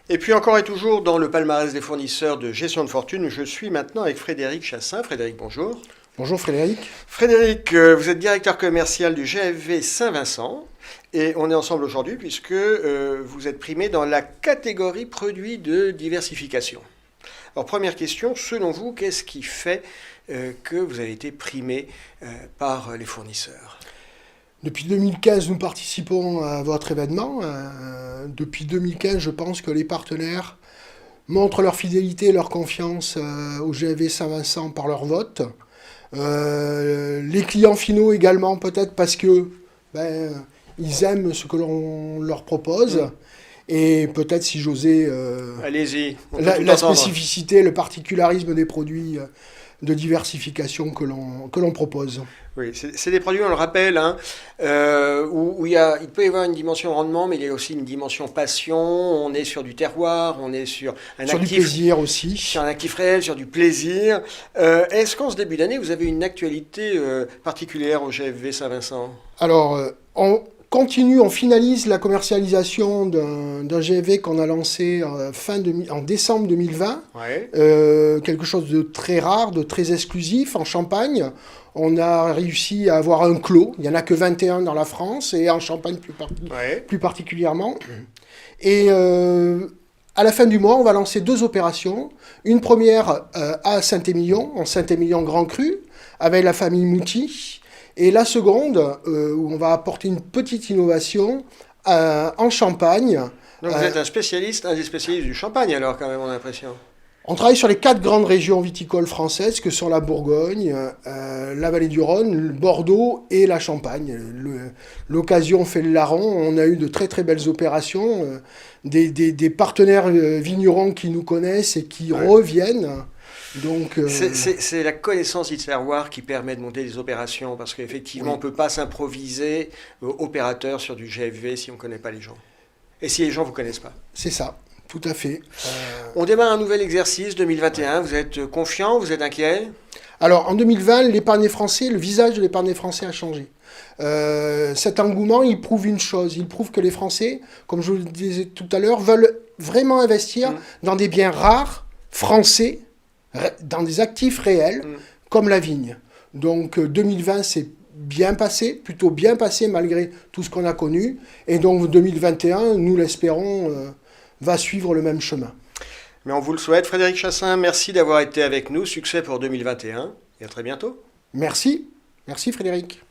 Et puis encore et toujours dans le palmarès des fournisseurs de gestion de fortune, je suis maintenant avec Frédéric Chassin. Frédéric, bonjour. Bonjour Frédéric. Frédéric, vous êtes directeur commercial du GFV Saint-Vincent et on est ensemble aujourd'hui puisque vous êtes primé dans la catégorie produits de diversification. Alors première question, selon vous, qu'est-ce qui fait que vous avez été primé par les fournisseurs ? Depuis 2015, nous participons à votre événement. Depuis 2015, je pense que les partenaires montrent leur fidélité et leur confiance au GFV Saint-Vincent par leur vote. Les clients finaux également, peut-être parce que ils aiment ce que l'on leur propose. Et peut-être, si j'osais, allez-y, la spécificité, le particularisme des produits de diversification que l'on propose. Oui, c'est des produits, on le rappelle, où il peut y avoir une dimension rendement, mais il y a aussi une dimension passion. On est sur du terroir, on est sur du plaisir aussi. Sur un actif réel, sur du plaisir. Est-ce qu'en ce début d'année, vous avez une actualité particulière au GFV Saint-Vincent ? Alors, on finalise la commercialisation d'un GFV qu'on a lancé en décembre 2020. Ouais. Quelque chose de très rare, de très exclusif en Champagne. On a réussi à avoir un clos. Il n'y en a que 21 dans la France et en Champagne plus particulièrement. Et à la fin du mois, on va lancer 2 opérations. Une première à Saint-Émilion, en Saint-Émilion Grand Cru, avec la famille Mouty. Et la seconde, où on va apporter une petite innovation en Champagne. Donc vous êtes un des spécialistes du champagne alors quand même, on a l'impression. On travaille sur les 4 grandes régions viticoles françaises, que sont la Bourgogne, la Vallée du Rhône, Bordeaux et la Champagne. L'occasion fait le larron, on a eu de très très belles opérations, des partenaires vignerons qui nous connaissent et qui reviennent. Donc, c'est la connaissance du terroir qui permet de monter des opérations, parce qu'effectivement, on ne peut pas s'improviser opérateur sur du GFV si on ne connaît pas les gens. Et si les gens ne vous connaissent pas. C'est ça, tout à fait. On démarre un nouvel exercice, 2021. Vous êtes confiant, vous êtes inquiet ? Alors, en 2020, l'épargne français, le visage de l'épargne français a changé. Cet engouement, il prouve une chose. Il prouve que les Français, comme je vous le disais tout à l'heure, veulent vraiment investir dans des biens rares, français, dans des actifs réels, comme la vigne. Donc 2020, c'est bien passé, plutôt bien passé malgré tout ce qu'on a connu. Et donc 2021, nous l'espérons, va suivre le même chemin. Mais on vous le souhaite. Frédéric Chassin, merci d'avoir été avec nous. Succès pour 2021 et à très bientôt. Merci. Merci Frédéric.